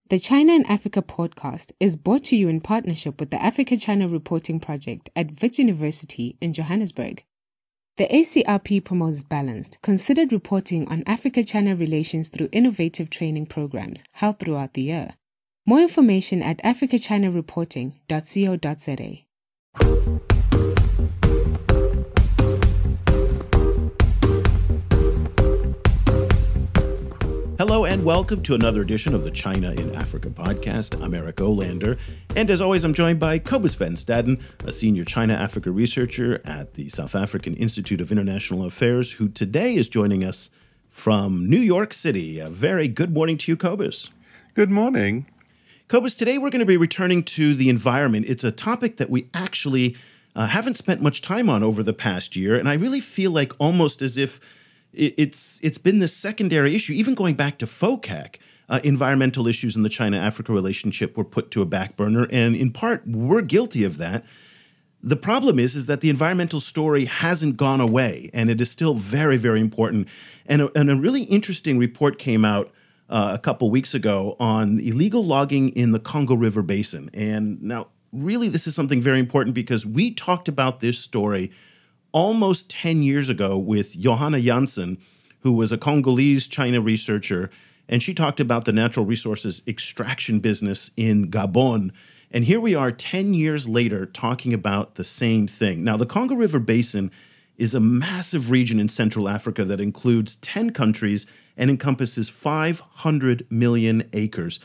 The China and Africa podcast is brought to you in partnership with the Africa-China Reporting Project at Wits University in Johannesburg. The ACRP promotes balanced, considered reporting on Africa-China relations through innovative training programs held throughout the year. More information at africachinareporting.co.za. Hello and welcome to another edition of the China in Africa podcast. I'm Eric Olander, and as always, I'm joined by Cobus Van Staden, a senior China-Africa researcher at the South African Institute of International Affairs, who today is joining us from New York City. A very good morning to you, Cobus. Good morning. Cobus, today we're going to be returning to the environment. It's a topic that we actually haven't spent much time on over the past year, and I really feel like almost as if it's been this secondary issue, even going back to FOCAC. Environmental issues in the China-Africa relationship were put to a back burner, and in part, we're guilty of that. The problem is that the environmental story hasn't gone away, and it is still very, very important. And a really interesting report came out a couple weeks ago on illegal logging in the Congo River Basin. And now, really, this is something very important because we talked about this story almost 10 years ago with Johanna Janssen, who was a Congolese China researcher, and she talked about the natural resources extraction business in Gabon. And here we are 10 years later talking about the same thing. Now, the Congo River Basin is a massive region in Central Africa that includes 10 countries and encompasses 500 million acres.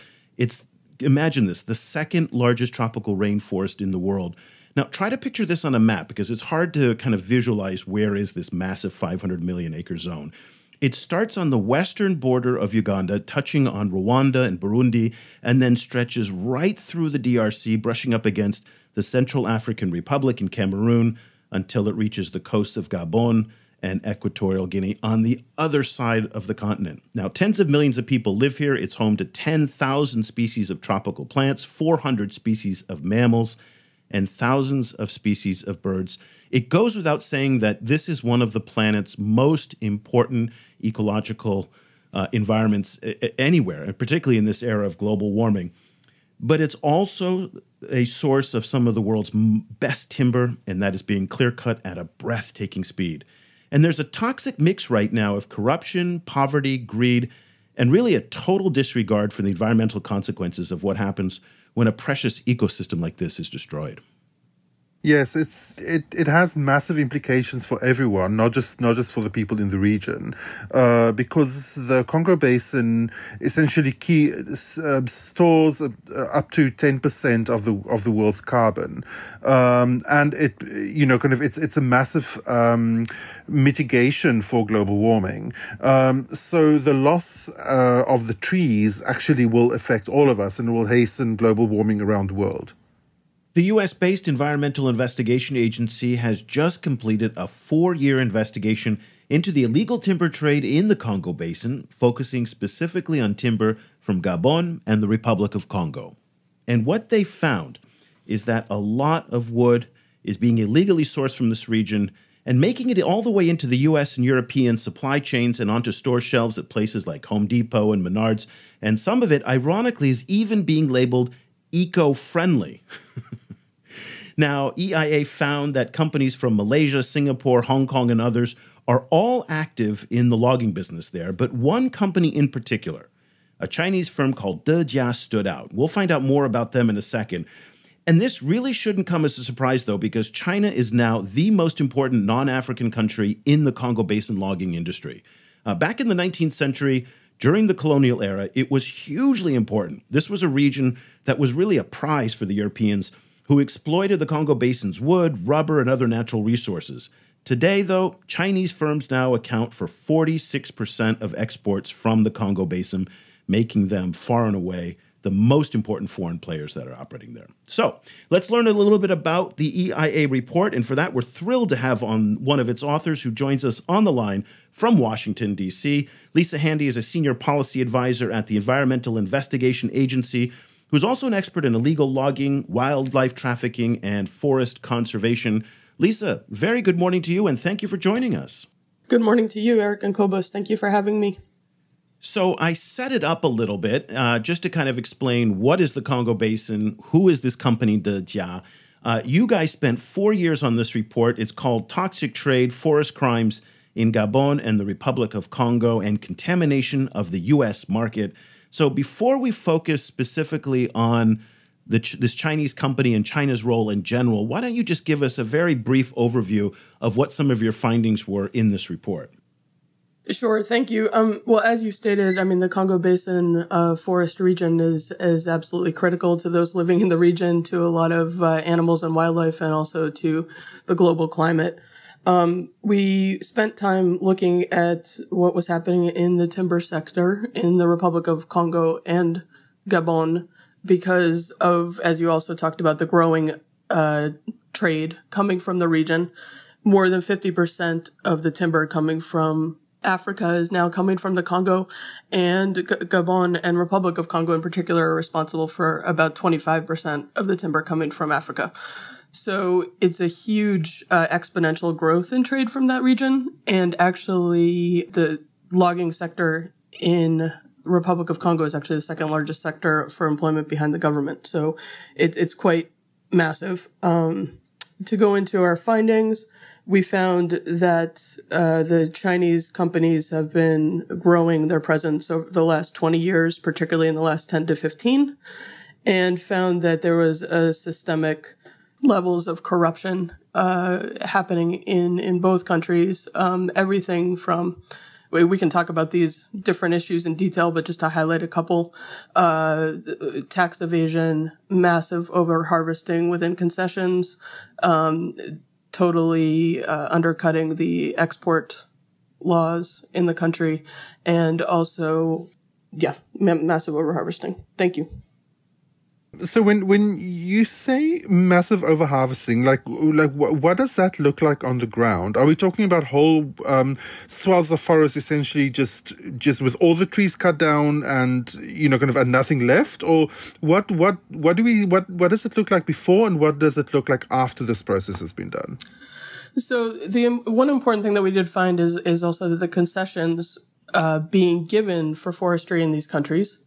Imagine this, the second largest tropical rainforest in the world. Now, try to picture this on a map because it's hard to kind of visualize where is this massive 500 million acre zone. It starts on the western border of Uganda, touching on Rwanda and Burundi, and then stretches right through the DRC, brushing up against the Central African Republic and Cameroon until it reaches the coasts of Gabon and Equatorial Guinea on the other side of the continent. Now, tens of millions of people live here. It's home to 10,000 species of tropical plants, 400 species of mammals, and thousands of species of birds. It goes without saying that this is one of the planet's most important ecological environments anywhere, and particularly in this era of global warming. But it's also a source of some of the world's best timber, and that is being clear-cut at a breathtaking speed. And there's a toxic mix right now of corruption, poverty, greed, and really a total disregard for the environmental consequences of what happens when a precious ecosystem like this is destroyed. Yes, it has massive implications for everyone, not just for the people in the region, because the Congo Basin essentially stores up to 10% of the world's carbon, and it's a massive mitigation for global warming. So the loss of the trees actually will affect all of us and will hasten global warming around the world. The U.S.-based Environmental Investigation Agency has just completed a 4-year investigation into the illegal timber trade in the Congo Basin, focusing specifically on timber from Gabon and the Republic of Congo. And what they found is that a lot of wood is being illegally sourced from this region and making it all the way into the U.S. and European supply chains and onto store shelves at places like Home Depot and Menards. And some of it, ironically, is even being labeled eco-friendly. Now, EIA found that companies from Malaysia, Singapore, Hong Kong, and others are all active in the logging business there, but one company in particular, a Chinese firm called Dejia, stood out. We'll find out more about them in a second. And this really shouldn't come as a surprise, though, because China is now the most important non-African country in the Congo Basin logging industry. Back in the 19th century, during the colonial era, it was hugely important. This was a region that was really a prize for the Europeans who exploited the Congo Basin's wood, rubber, and other natural resources. Today, though, Chinese firms now account for 46% of exports from the Congo Basin, making them far and away the most important foreign players that are operating there. So let's learn a little bit about the EIA report, and for that, we're thrilled to have on one of its authors who joins us on the line from Washington, D.C. Lisa Handy is a senior policy advisor at the Environmental Investigation Agency, who's also an expert in illegal logging, wildlife trafficking, and forest conservation. Lisa, very good morning to you, and thank you for joining us. Good morning to you, Eric and Cobus. Thank you for having me. So I set it up a little bit just to kind of explain what is the Congo Basin, who is this company, Dejia. You guys spent 4 years on this report. It's called Toxic Trade, Forest Crimes in Gabon and the Republic of Congo and Contamination of the U.S. Market. So before we focus specifically on this Chinese company and China's role in general, why don't you just give us a very brief overview of what some of your findings were in this report? Sure, thank you. Well, as you stated, I mean, the Congo Basin forest region is absolutely critical to those living in the region, to a lot of animals and wildlife, and also to the global climate. We spent time looking at what was happening in the timber sector in the Republic of Congo and Gabon because of, as you also talked about, the growing trade coming from the region. More than 50% of the timber coming from Africa is now coming from the Congo, and Gabon and Republic of Congo in particular are responsible for about 25% of the timber coming from Africa. So it's a huge exponential growth in trade from that region. And actually, the logging sector in Republic of Congo is actually the second largest sector for employment behind the government. So it's quite massive. To go into our findings, we found that the Chinese companies have been growing their presence over the last 20 years, particularly in the last 10 to 15, and found that there was a systemic levels of corruption happening in both countries. Everything from, we can talk about these different issues in detail, but just to highlight a couple, tax evasion, massive over-harvesting within concessions, totally undercutting the export laws in the country, and also, massive over-harvesting. Thank you. So when you say massive overharvesting, like what does that look like on the ground? Are we talking about whole swaths of forest essentially just with all the trees cut down and kind of and nothing left, or what does it look like before and what does it look like after this process has been done? So the one important thing that we did find is also that the concessions being given for forestry in these countries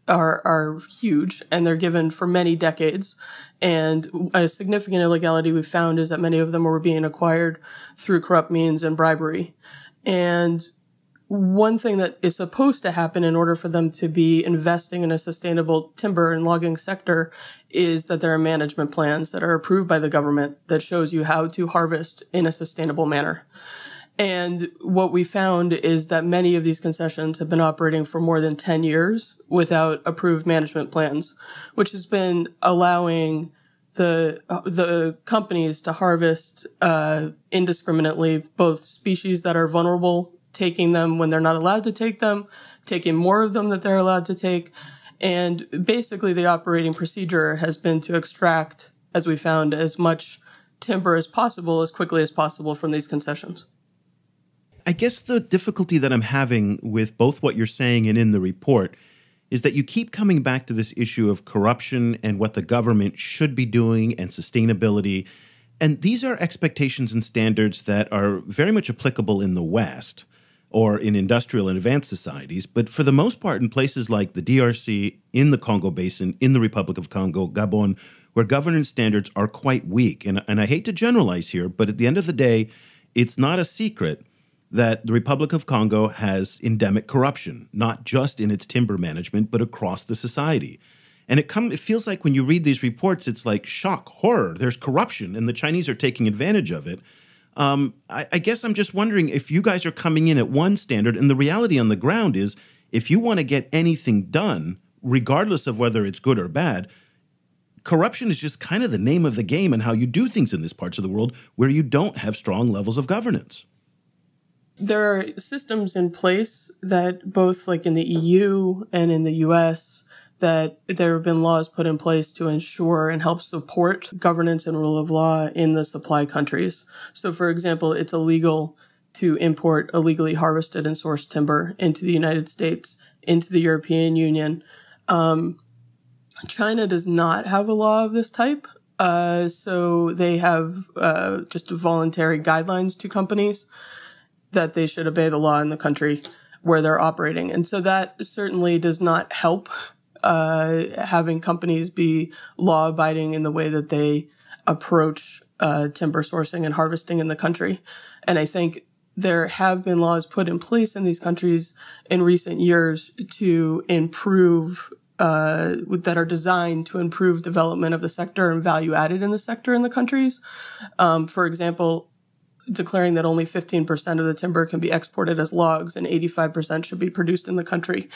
are huge, and they're given for many decades. And a significant illegality we found is that many of them were being acquired through corrupt means and bribery. And one thing that is supposed to happen in order for them to be investing in a sustainable timber and logging sector is that there are management plans that are approved by the government that shows you how to harvest in a sustainable manner. And what we found is that many of these concessions have been operating for more than 10 years without approved management plans, which has been allowing the companies to harvest indiscriminately both species that are vulnerable, taking them when they're not allowed to take them, taking more of them that they're allowed to take. And basically the operating procedure has been to extract, as we found, as much timber as possible, as quickly as possible from these concessions. I guess the difficulty that I'm having with both what you're saying and in the report is that you keep coming back to this issue of corruption and what the government should be doing and sustainability. And these are expectations and standards that are very much applicable in the West or in industrial and advanced societies. But for the most part, in places like the DRC, in the Congo Basin, in the Republic of Congo, Gabon, where governance standards are quite weak. And I hate to generalize here, but at the end of the day, it's not a secret that the Republic of Congo has endemic corruption, not just in its timber management, but across the society. And it feels like when you read these reports, it's like shock, horror, there's corruption, and the Chinese are taking advantage of it. I guess I'm just wondering if you guys are coming in at one standard, and the reality on the ground is if you want to get anything done, regardless of whether it's good or bad, corruption is just kind of the name of the game and how you do things in these parts of the world where you don't have strong levels of governance. There are systems in place that both like in the EU and in the US that there have been laws put in place to ensure and help support governance and rule of law in the supply countries. So, for example, it's illegal to import illegally harvested and sourced timber into the United States, into the European Union. China does not have a law of this type. So they have just voluntary guidelines to companies that they should obey the law in the country. where they're operating. And so that certainly does not help having companies be law-abiding in the way that they approach timber sourcing and harvesting in the country. And I think there have been laws put in place in these countries in recent years to improve that are designed to improve development of the sector and value added in the sector in the countries. For example, declaring that only 15% of the timber can be exported as logs and 85% should be produced in the country.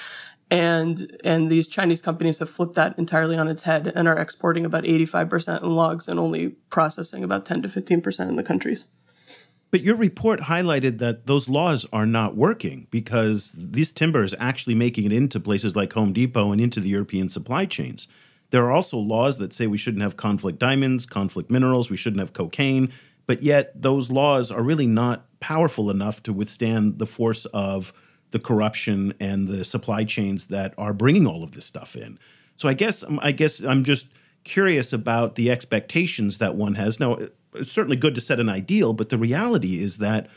And these Chinese companies have flipped that entirely on its head and are exporting about 85% in logs and only processing about 10 to 15% in the countries. But your report highlighted that those laws are not working because this timber is actually making it into places like Home Depot and into the European supply chains. There are also laws that say we shouldn't have conflict diamonds, conflict minerals, we shouldn't have cocaine, but yet those laws are really not powerful enough to withstand the force of the corruption and the supply chains that are bringing all of this stuff in. So I guess I'm just curious about the expectations that one has. Now, it's certainly good to set an ideal, but the reality is that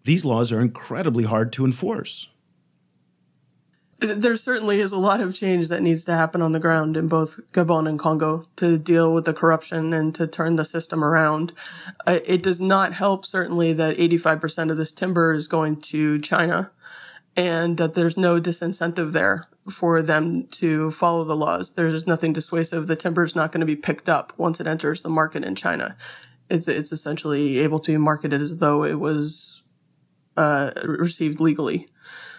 these laws are incredibly hard to enforce. There certainly is a lot of change that needs to happen on the ground in both Gabon and Congo to deal with the corruption and to turn the system around. It does not help, certainly, that 85% of this timber is going to China and that there's no disincentive there for them to follow the laws. There's nothing dissuasive. The timber is not going to be picked up once it enters the market in China. It's essentially able to be marketed as though it was received legally.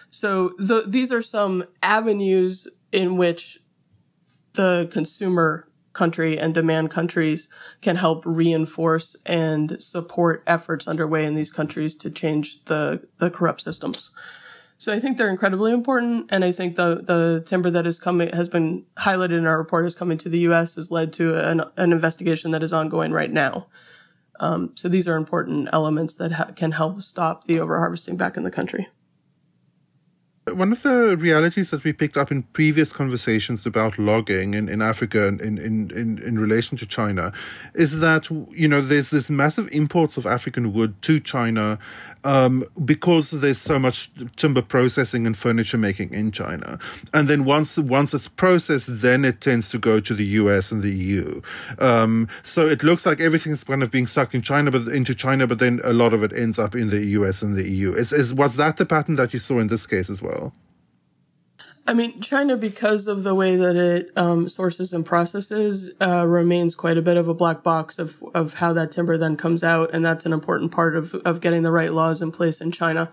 So these are some avenues in which the consumer country and demand countries can help reinforce and support efforts underway in these countries to change the corrupt systems. So I think they're incredibly important, and I think the timber that has been highlighted in our report is coming to the U.S. has led to an investigation that is ongoing right now. So these are important elements that can help stop the overharvesting back in the country. One of the realities that we picked up in previous conversations about logging in Africa and in relation to China is that, there's this massive imports of African wood to China because there's so much timber processing and furniture making in China. And then once it's processed, then it tends to go to the US and the EU. So it looks like everything's kind of being sucked into China, but then a lot of it ends up in the US and the EU. Was that the pattern that you saw in this case as well? I mean, China, because of the way that it sources and processes, remains quite a bit of a black box of how that timber then comes out, and that's an important part of getting the right laws in place in China.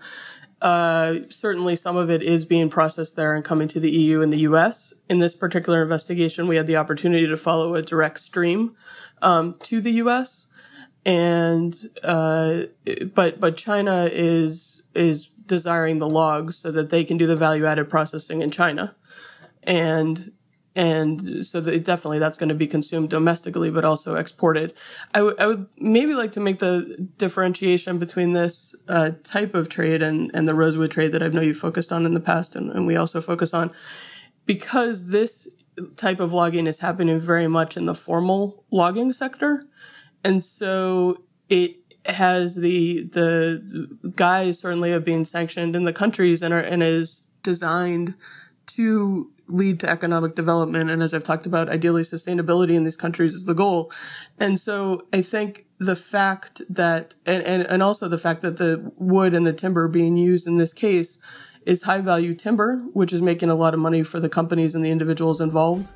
Certainly, some of it is being processed there and coming to the EU and the US. In this particular investigation, we had the opportunity to follow a direct stream to the US, and but China is desiring the logs so that they can do the value-added processing in China. And so definitely that's going to be consumed domestically, but also exported. I would maybe like to make the differentiation between this type of trade and the rosewood trade that I know you focused on in the past and we also focus on, because this type of logging is happening very much in the formal logging sector. And so it has the guise certainly of being sanctioned in the countries and is designed to lead to economic development. And as I've talked about, ideally sustainability in these countries is the goal. And so I think the fact that, and also the fact that the wood and the timber being used in this case is high value timber, which is making a lot of money for the companies and the individuals involved.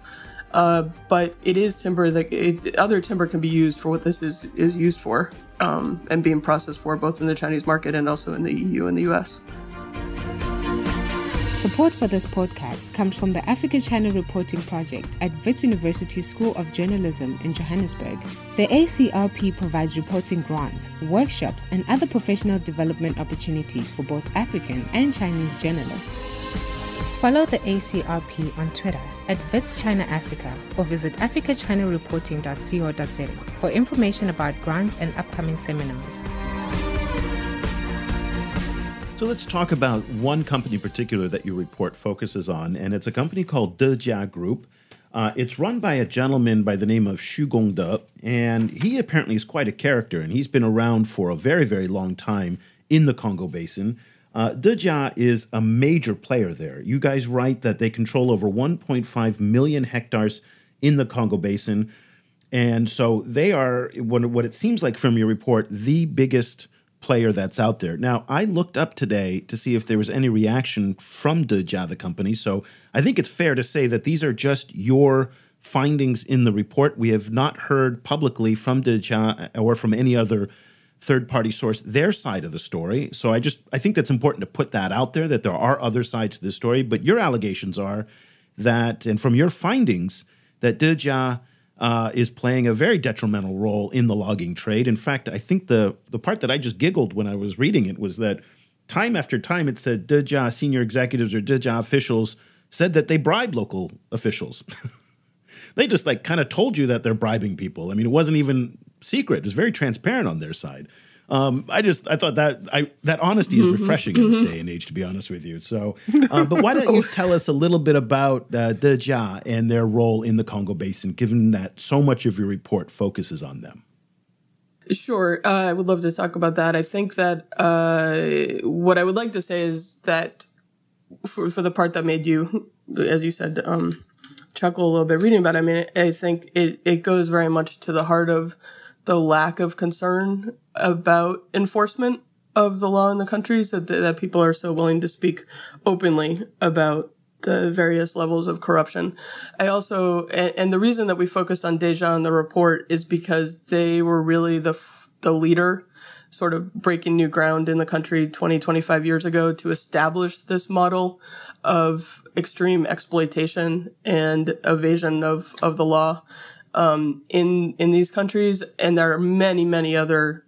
But it is timber that other timber can be used for what this is used for, and being processed for both in the Chinese market and also in the EU and the US. Support for this podcast comes from the Africa-China Reporting Project at Wits University School of Journalism in Johannesburg. The ACRP provides reporting grants, workshops, and other professional development opportunities for both African and Chinese journalists. Follow the ACRP on Twitter at Wits China Africa or visit africachinareporting.co.za for information about grants and upcoming seminars. So let's talk about one company in particular that your report focuses on, and it's a company called Dejia Group. It's run by a gentleman by the name of Xu Gongde, and he apparently is quite a character, and he's been around for a very, very long time in the Congo Basin. Dejia is a major player there. You guys write that they control over 1.5 million hectares in the Congo Basin. And so they are, what it seems like from your report, the biggest player that's out there. Now, I looked up today to see if there was any reaction from Dejia, the company. So I think it's fair to say that these are just your findings in the report. We have not heard publicly from Dejia or from any other third-party source their side of the story. So I think that's important to put that out there, that there are other sides to the story. But your allegations are that, and from your findings, that Dejia is playing a very detrimental role in the logging trade. In fact, I think the part that I just giggled when I was reading it was that time after time it said Dejia senior executives or Dejia officials said that they bribe local officials. They just kind of told you that they're bribing people. I mean, it wasn't even secret. It's very transparent on their side. I thought that honesty is refreshing in this day and age, to be honest with you. So, but why don't you tell us a little bit about Dejia and their role in the Congo Basin, given that so much of your report focuses on them? Sure. I would love to talk about that. I think that what I would like to say is that for the part that made you, as you said, chuckle a little bit reading about it, I mean, I think it goes very much to the heart of the lack of concern about enforcement of the law in the countries, that people are so willing to speak openly about the various levels of corruption. I also, and the reason that we focused on Dejia in the report is because they were really the leader, sort of breaking new ground in the country 25 years ago to establish this model of extreme exploitation and evasion of the law in these countries. And there are many, many other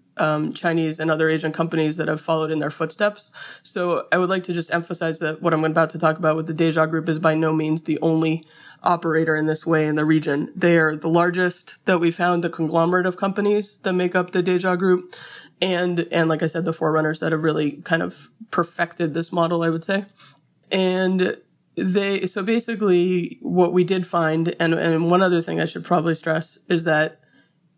Chinese and other Asian companies that have followed in their footsteps. So I would like to just emphasize that what I'm about to talk about with the Dejia Group is by no means the only operator in this way in the region. They are the largest that we found, the conglomerate of companies that make up the Dejia Group. And like I said, the forerunners that have really kind of perfected this model, I would say. And so basically what we did find, and one other thing I should probably stress is that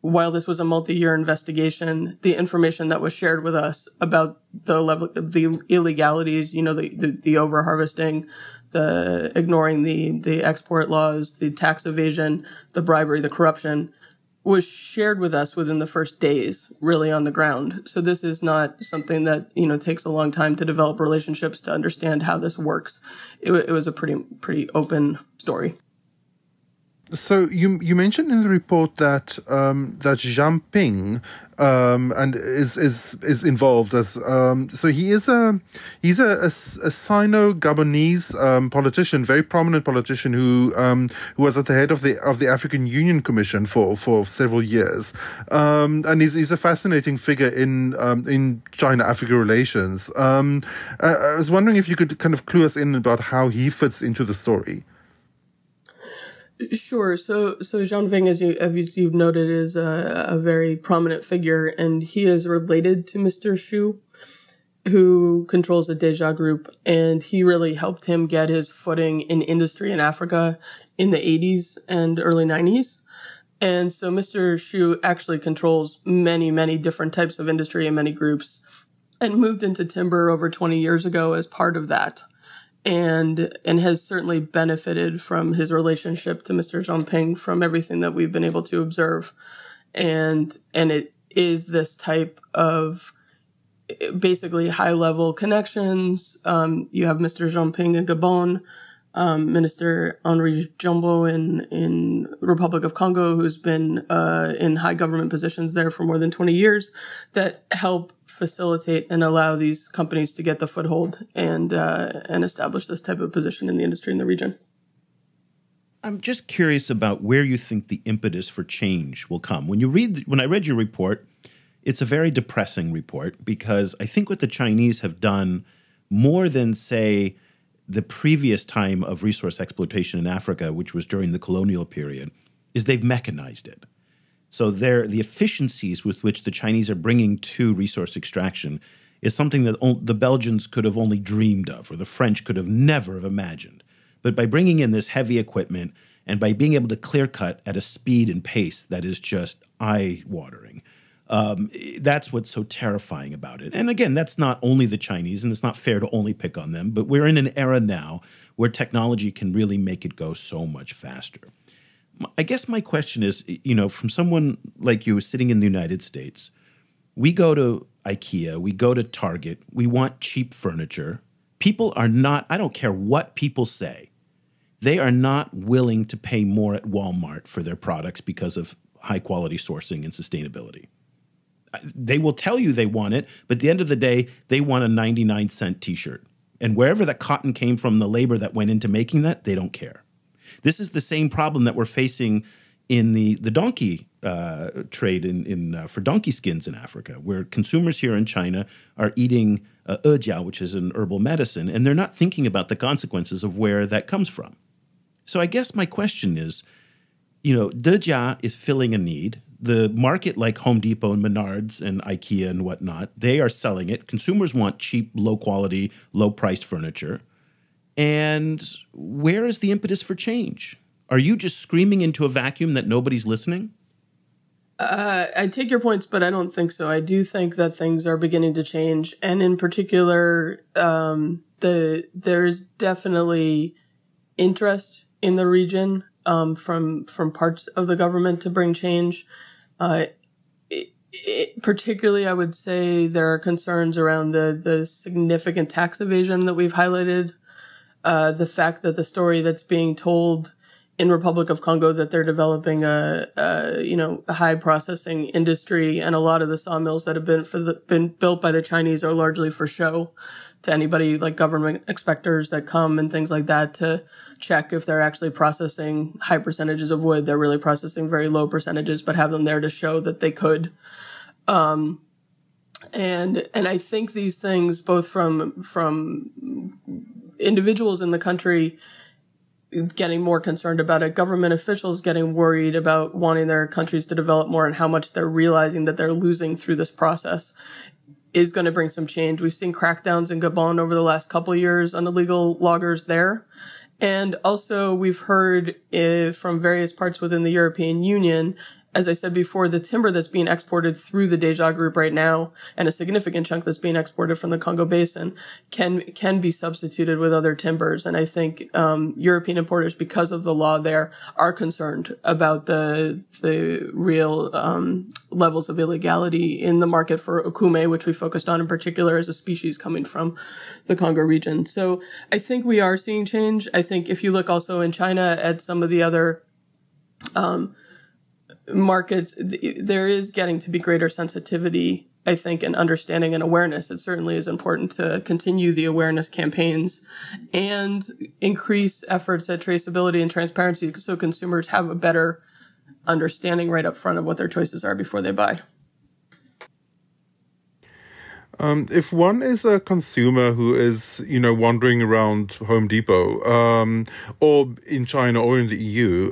while this was a multi-year investigation, the information that was shared with us about the level of the illegalities, the over-harvesting, the ignoring the export laws, the tax evasion, the bribery, the corruption, was shared with us within the first days, really on the ground. So this is not something that, takes a long time to develop relationships to understand how this works. It was a pretty open story. So you mentioned in the report that that Zhang Ping and is involved as so he's a Sino-Gabonese politician, very prominent politician who was at the head of the African Union Commission for several years, and he's a fascinating figure in China-Africa relations. I was wondering if you could kind of clue us in about how he fits into the story. Sure. So Zhang Ping, as you've noted, is a very prominent figure, and he is related to Mr. Xu, who controls the Dejia Group, and he really helped him get his footing in industry in Africa in the 80s and early 90s. And so Mr. Xu actually controls many, many different types of industry and many groups, and moved into timber over 20 years ago as part of that. And has certainly benefited from his relationship to Mr. Zhang Ping from everything that we've been able to observe. And it is this type of basically high-level connections. You have Mr. Zhang Ping in Gabon, Minister Henri Jumbo in Republic of Congo, who's been in high government positions there for more than 20 years, that help facilitate and allow these companies to get the foothold and establish this type of position in the industry in the region. I'm just curious about where you think the impetus for change will come. When I read your report, it's a very depressing report because I think what the Chinese have done more than, say, the previous time of resource exploitation in Africa, which was during the colonial period, is they've mechanized it. So the efficiencies with which the Chinese are bringing to resource extraction is something that the Belgians could have only dreamed of, or the French could have never have imagined. But by bringing in this heavy equipment and by being able to clear cut at a speed and pace that is just eye-watering, That's what's so terrifying about it. And again, that's not only the Chinese, and it's not fair to only pick on them, but we're in an era now where technology can really make it go so much faster. I guess my question is, from someone like you sitting in the United States, we go to IKEA, we go to Target, we want cheap furniture. People are not, I don't care what people say, they are not willing to pay more at Walmart for their products because of high quality sourcing and sustainability. They will tell you they want it, but at the end of the day, they want a 99-cent T-shirt. And wherever the cotton came from, the labor that went into making that, they don't care. This is the same problem that we're facing in the donkey trade for donkey skins in Africa, where consumers here in China are eating Dejia, which is an herbal medicine, and they're not thinking about the consequences of where that comes from. So I guess my question is, Dejia is filling a need. The market like Home Depot and Menards and IKEA and whatnot, they are selling it. Consumers want cheap, low-quality, low-priced furniture. And where is the impetus for change? Are you just screaming into a vacuum that nobody's listening? I take your points, but I don't think so. I do think that things are beginning to change. And in particular, there's definitely interest in the region from parts of the government to bring change. Particularly, I would say there are concerns around the significant tax evasion that we've highlighted. The fact that the story that's being told in Republic of Congo that they're developing a high processing industry, and a lot of the sawmills that have been built by the Chinese are largely for show to anybody like government inspectors that come and things like that to check if they're actually processing high percentages of wood. They're really processing very low percentages, but have them there to show that they could. And I think these things, both from individuals in the country getting more concerned about it, government officials getting worried about wanting their countries to develop more and how much they're realizing that they're losing through this process, is going to bring some change. We've seen crackdowns in Gabon over the last couple of years on illegal loggers there. And also we've heard from various parts within the European Union, as I said before, the timber that's being exported through the Dejia Group right now, and a significant chunk that's being exported from the Congo Basin, can be substituted with other timbers. And I think European importers, because of the law there, are concerned about the real levels of illegality in the market for okume, which we focused on in particular as a species coming from the Congo region. So I think we are seeing change. I think if you look also in China at some of the other markets, there is getting to be greater sensitivity, I think, and understanding and awareness. It certainly is important to continue the awareness campaigns and increase efforts at traceability and transparency so consumers have a better understanding right up front of what their choices are before they buy. If one is a consumer who is, wandering around Home Depot, or in China or in the EU,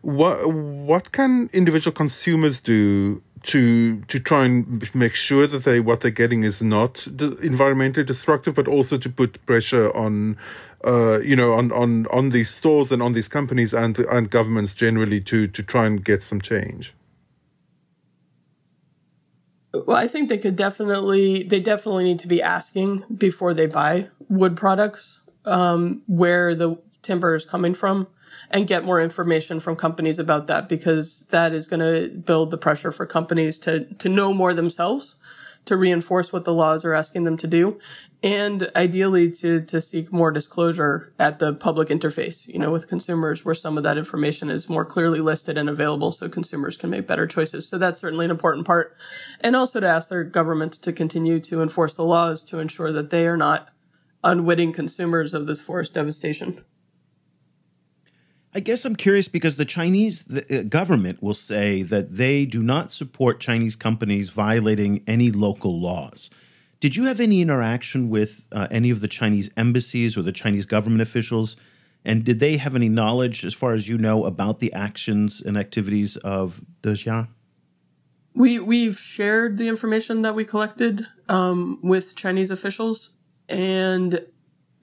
what can individual consumers do to try and make sure that what they're getting is not environmentally destructive, but also to put pressure on on these stores and on these companies and governments generally to try and get some change? Well, I think they definitely need to be asking before they buy wood products where the timber is coming from, and get more information from companies about that, because that is going to build the pressure for companies to know more themselves, to reinforce what the laws are asking them to do, and ideally to seek more disclosure at the public interface, with consumers, where some of that information is more clearly listed and available so consumers can make better choices. So that's certainly an important part. And also to ask their governments to continue to enforce the laws to ensure that they are not unwitting consumers of this forest devastation. I guess I'm curious because the Chinese government will say that they do not support Chinese companies violating any local laws. Did you have any interaction with any of the Chinese embassies or the Chinese government officials? And did they have any knowledge, as far as you know, about the actions and activities of Dejia? We've shared the information that we collected with Chinese officials. And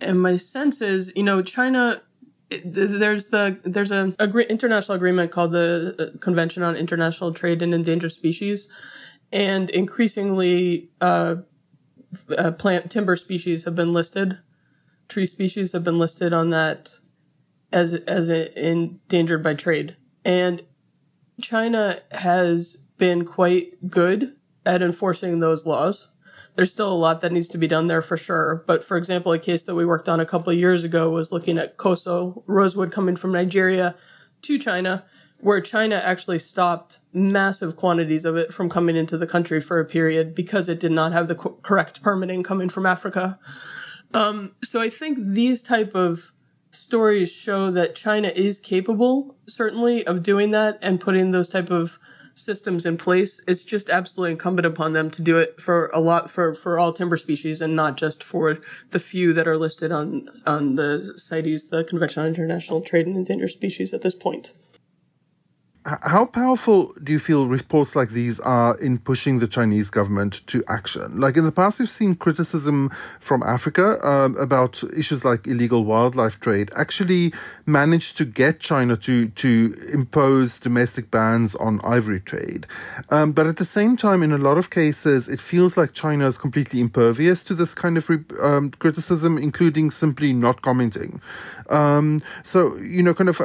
my sense is, China There's an international agreement called the Convention on International Trade in Endangered Species, and increasingly plant timber species have been listed, tree species have been listed on that as endangered by trade. And China has been quite good at enforcing those laws. There's still a lot that needs to be done there for sure. But for example, a case that we worked on a couple of years ago was looking at koso, rosewood coming from Nigeria to China, where China actually stopped massive quantities of it from coming into the country for a period because it did not have the correct permitting coming from Africa. So I think these type of stories show that China is capable, certainly, of doing that and putting those type of systems in place. It's just absolutely incumbent upon them to do it for all timber species and not just for the few that are listed on the CITES, the Convention on International Trade in Endangered Species at this point. How powerful do you feel reports like these are in pushing the Chinese government to action? Like in the past, we've seen criticism from Africa about issues like illegal wildlife trade actually managed to get China to impose domestic bans on ivory trade. But at the same time, in a lot of cases, it feels like China is completely impervious to this kind of criticism, including simply not commenting. So, kind of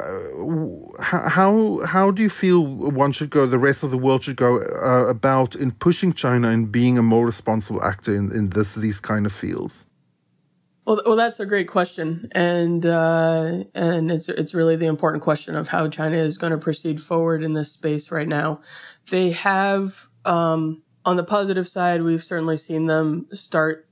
how do you feel one should go, the rest of the world should go about in pushing China and being a more responsible actor in these kind of fields? Well, that's a great question, and it's really the important question of how China is going to proceed forward in this space right now. They have, on the positive side, we've certainly seen them start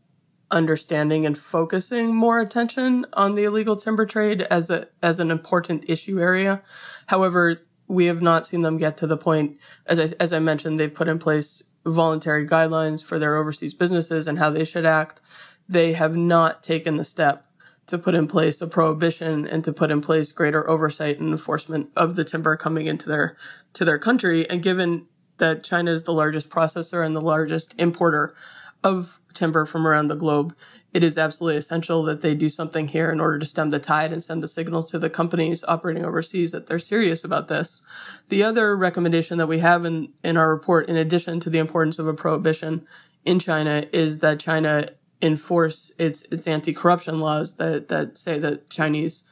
understanding and focusing more attention on the illegal timber trade as an important issue area. However, we have not seen them get to the point, as I mentioned, they've put in place voluntary guidelines for their overseas businesses and how they should act. They have not taken the step to put in place a prohibition and to put in place greater oversight and enforcement of the timber coming into their country. And given that China is the largest processor and the largest importer of timber from around the globe, it is absolutely essential that they do something here in order to stem the tide and send the signal to the companies operating overseas that they're serious about this. The other recommendation that we have in our report, in addition to the importance of a prohibition in China, is that China enforce its anti-corruption laws that say that Chinese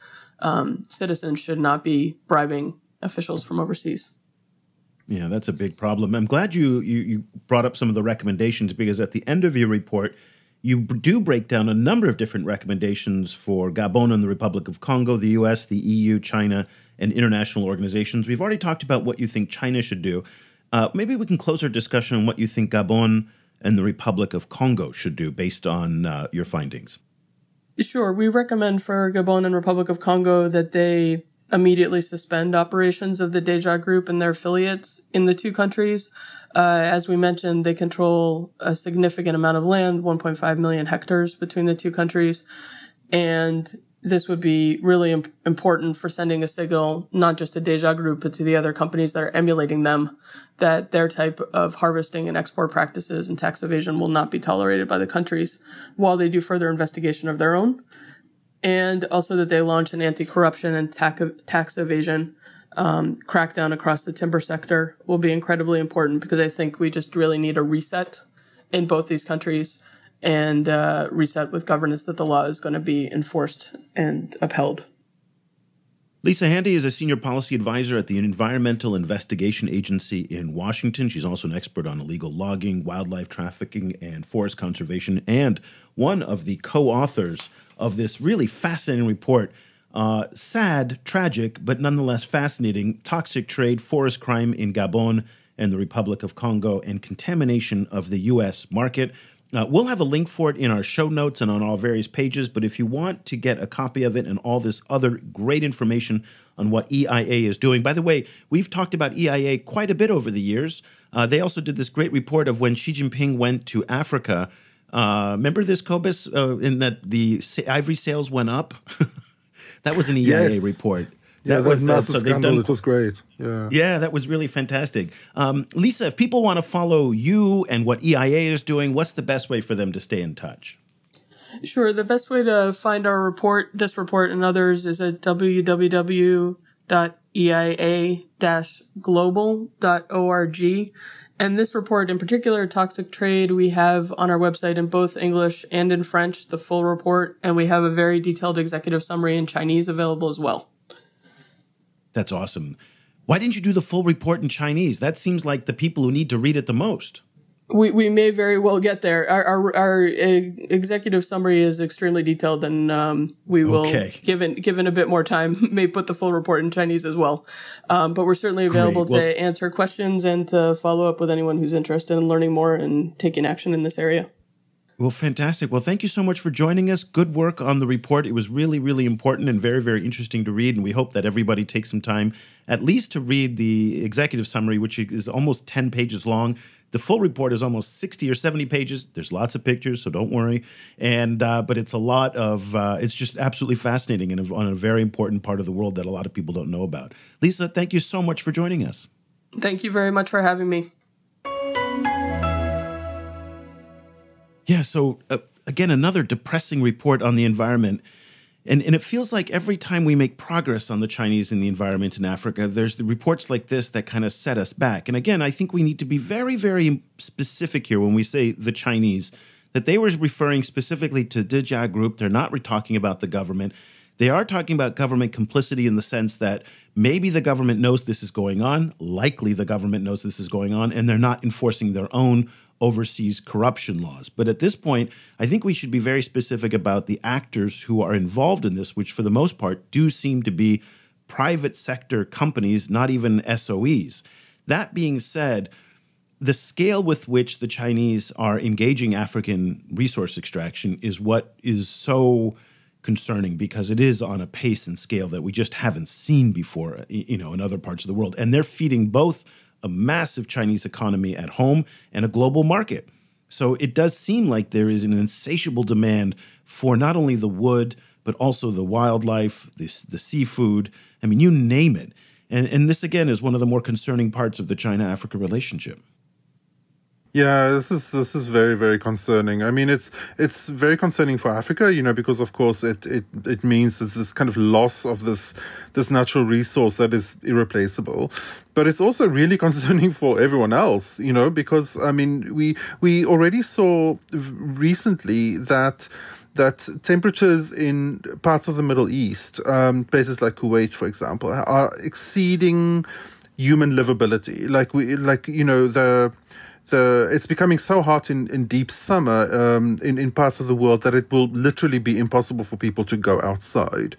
citizens should not be bribing officials from overseas. Yeah, that's a big problem. I'm glad you brought up some of the recommendations, because at the end of your report, you do break down a number of different recommendations for Gabon and the Republic of Congo, the U.S., the EU, China, and international organizations. We've already talked about what you think China should do. Maybe we can close our discussion on what you think Gabon and the Republic of Congo should do based on your findings. Sure. We recommend for Gabon and Republic of Congo that they immediately suspend operations of the Dejia Group and their affiliates in the two countries. As we mentioned, they control a significant amount of land, 1.5 million hectares between the two countries. And this would be really important for sending a signal, not just to Dejia Group, but to the other companies that are emulating them, that their type of harvesting and export practices and tax evasion will not be tolerated by the countries while they do further investigation of their own. And also that they launch an anti-corruption and tax evasion crackdown across the timber sector will be incredibly important, because I think we just really need a reset in both these countries, and reset with governance that the law is going to be enforced and upheld. Lisa Handy is a senior policy advisor at the Environmental Investigation Agency in Washington. She's also an expert on illegal logging, wildlife trafficking, and forest conservation, and one of the co-authors of this really fascinating report. Sad, tragic, but nonetheless fascinating: Toxic Trade, Forest Crime in Gabon and the Republic of Congo, and Contamination of the U.S. Market. We'll have a link for it in our show notes and on all various pages, but if you want to get a copy of it and all this other great information on what EIA is doing — by the way, we've talked about EIA quite a bit over the years. They also did this great report of when Xi Jinping went to Africa. Remember this, Cobus, in that the ivory sales went up? That was an EIA report. That was a massive scandal. It was great. Yeah, that was really fantastic. Lisa, if people want to follow you and what EIA is doing, what's the best way for them to stay in touch? Sure. The best way to find our report, this report and others, is at www.eia-global.org. And this report in particular, Toxic Trade, we have on our website in both English and in French, the full report. And we have a very detailed executive summary in Chinese available as well. That's awesome. Why didn't you do the full report in Chinese? That seems like the people who need to read it the most. We may very well get there. Our executive summary is extremely detailed, and we will, given a bit more time, may put the full report in Chinese as well. But we're certainly available to answer questions and to follow up with anyone who's interested in learning more and taking action in this area. Well, fantastic. Well, thank you so much for joining us. Good work on the report. It was really, really important and very, very interesting to read. And we hope that everybody takes some time at least to read the executive summary, which is almost 10 pages long. The full report is almost 60 or 70 pages. There's lots of pictures, so don't worry. And but it's a lot of, it's just absolutely fascinating and on a very important part of the world that a lot of people don't know about. Lisa, thank you so much for joining us. Thank you very much for having me. Yeah, so again, another depressing report on the environment. And it feels like every time we make progress on the Chinese and the environment in Africa, there's the reports like this that kind of set us back. And again, I think we need to be very, very specific here when we say the Chinese, that they were referring specifically to Dejia Group. They're not talking about the government. They are talking about government complicity in the sense that maybe the government knows this is going on, likely the government knows this is going on, and they're not enforcing their own overseas corruption laws. But at this point, I think we should be very specific about the actors who are involved in this, which for the most part do seem to be private sector companies, not even SOEs. That being said, the scale with which the Chinese are engaging African resource extraction is what is so concerning, because it is on a pace and scale that we just haven't seen before, in other parts of the world. And they're feeding both a massive Chinese economy at home and a global market. So it does seem like there is an insatiable demand for not only the wood, but also the wildlife, the seafood. I mean, you name it. And this, again, is one of the more concerning parts of the China-Africa relationship. Yeah, this is very, very concerning. I mean, it's very concerning for Africa, because of course it means there's this kind of loss of this natural resource that is irreplaceable. But it's also really concerning for everyone else, because I mean we already saw recently that temperatures in parts of the Middle East, places like Kuwait, for example, are exceeding human livability. It's becoming so hot in deep summer in parts of the world that it will literally be impossible for people to go outside.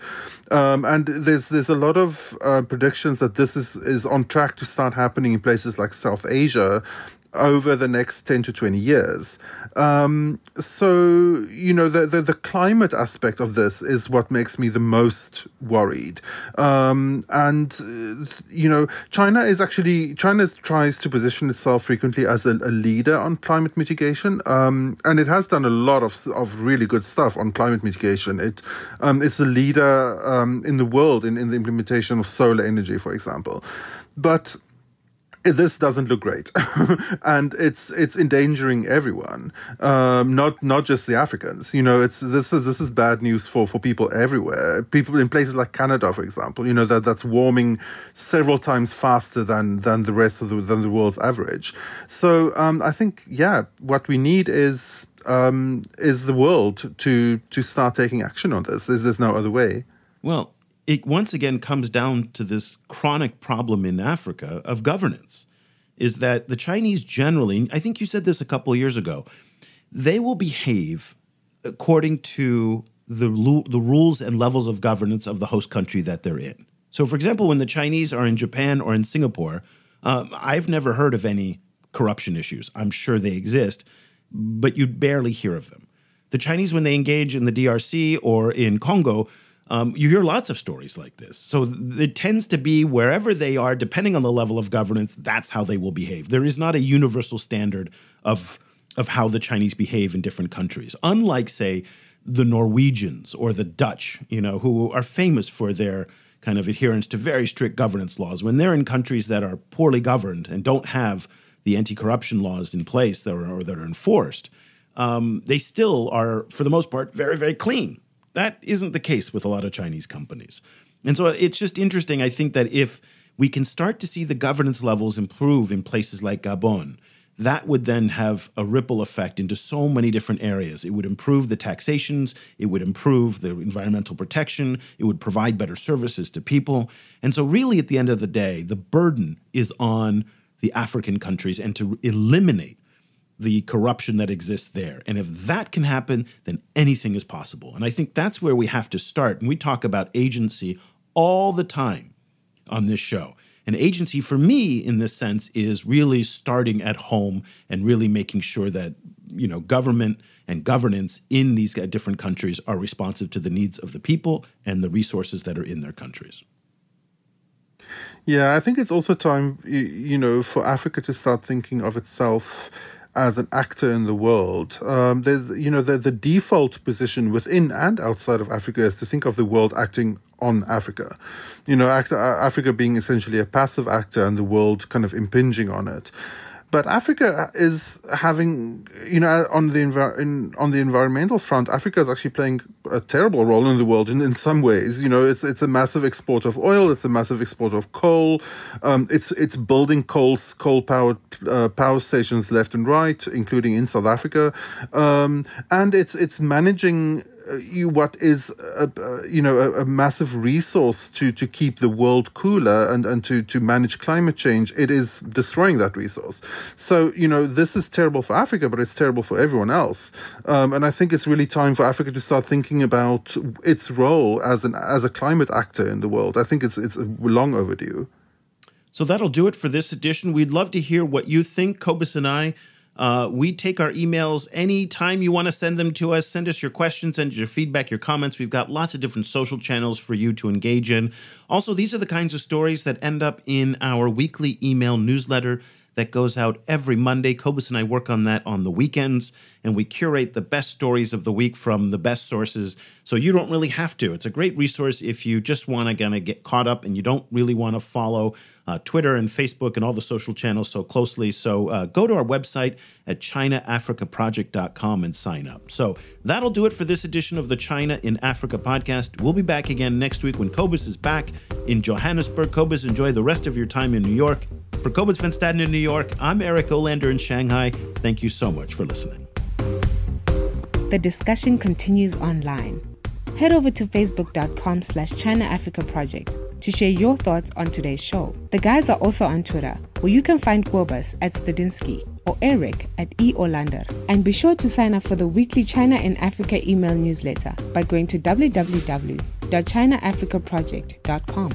And there's a lot of predictions that this is on track to start happening in places like South Asia over the next 10 to 20 years. So, the climate aspect of this is what makes me the most worried. China tries to position itself frequently as a leader on climate mitigation. And it has done a lot of really good stuff on climate mitigation. It's a leader in the world in the implementation of solar energy, for example. But this doesn't look great, and it's endangering everyone, not just the Africans. This is bad news for people everywhere. People in places like Canada, for example, that's warming several times faster than the rest of the world's average. So I think what we need is the world to start taking action on this. There's no other way. Well, it once again comes down to this chronic problem in Africa of governance, is that the Chinese generally, I think you said this a couple of years ago, they will behave according to the rules and levels of governance of the host country that they're in. So, for example, when the Chinese are in Japan or in Singapore, I've never heard of any corruption issues. I'm sure they exist, but you'd barely hear of them. The Chinese, when they engage in the DRC or in Congo, you hear lots of stories like this. So it tends to be wherever they are, depending on the level of governance, that's how they will behave. There is not a universal standard of how the Chinese behave in different countries. Unlike, say, the Norwegians or the Dutch, who are famous for their kind of adherence to very strict governance laws. When they're in countries that are poorly governed and don't have the anti-corruption laws in place that are enforced, they still are, for the most part, very, very clean. That isn't the case with a lot of Chinese companies. And so it's just interesting, I think, that if we can start to see the governance levels improve in places like Gabon, that would then have a ripple effect into so many different areas. It would improve the taxations, it would improve the environmental protection, it would provide better services to people. And so really, at the end of the day, the burden is on the African countries and to eliminate the corruption that exists there. And if that can happen, then anything is possible. And I think that's where we have to start. And we talk about agency all the time on this show. And agency for me in this sense is really starting at home and really making sure that, government and governance in these different countries are responsive to the needs of the people and the resources that are in their countries. Yeah, I think it's also time, for Africa to start thinking of itself as an actor in the world. There's, the default position within and outside of Africa is to think of the world acting on Africa. Africa being essentially a passive actor and the world kind of impinging on it. But Africa is having, on the environmental front, Africa is actually playing a terrible role in the world in some ways. It's a massive exporter of oil. It's a massive exporter of coal. It's building coal-powered power stations left and right, including in South Africa, and it's managing what is a massive resource to keep the world cooler and to manage climate change. It is destroying that resource. So this is terrible for Africa, but it's terrible for everyone else. And I think it's really time for Africa to start thinking about its role as a climate actor in the world. I think it's long overdue. So that'll do it for this edition. We'd love to hear what you think, Cobus and I. We take our emails anytime you want to send them to us. Send us your questions, send your feedback, your comments. We've got lots of different social channels for you to engage in. Also, these are the kinds of stories that end up in our weekly email newsletter that goes out every Monday. Cobus and I work on that on the weekends, and we curate the best stories of the week from the best sources, so you don't really have to. It's a great resource if you just want to get caught up and you don't really want to follow Twitter and Facebook and all the social channels so closely. So go to our website at ChinaAfricaProject.com and sign up. So that'll do it for this edition of the China in Africa podcast. We'll be back again next week when Cobus is back in Johannesburg. Cobus, enjoy the rest of your time in New York. For Cobus Van Staden in New York, I'm Eric Olander in Shanghai. Thank you so much for listening. The discussion continues online. Head over to facebook.com/China Africa Project to share your thoughts on today's show. The guys are also on Twitter, where you can find Cobus at Stadinsky or Eric at E. Olander. And be sure to sign up for the weekly China in Africa email newsletter by going to www.ChinaAfricaProject.com.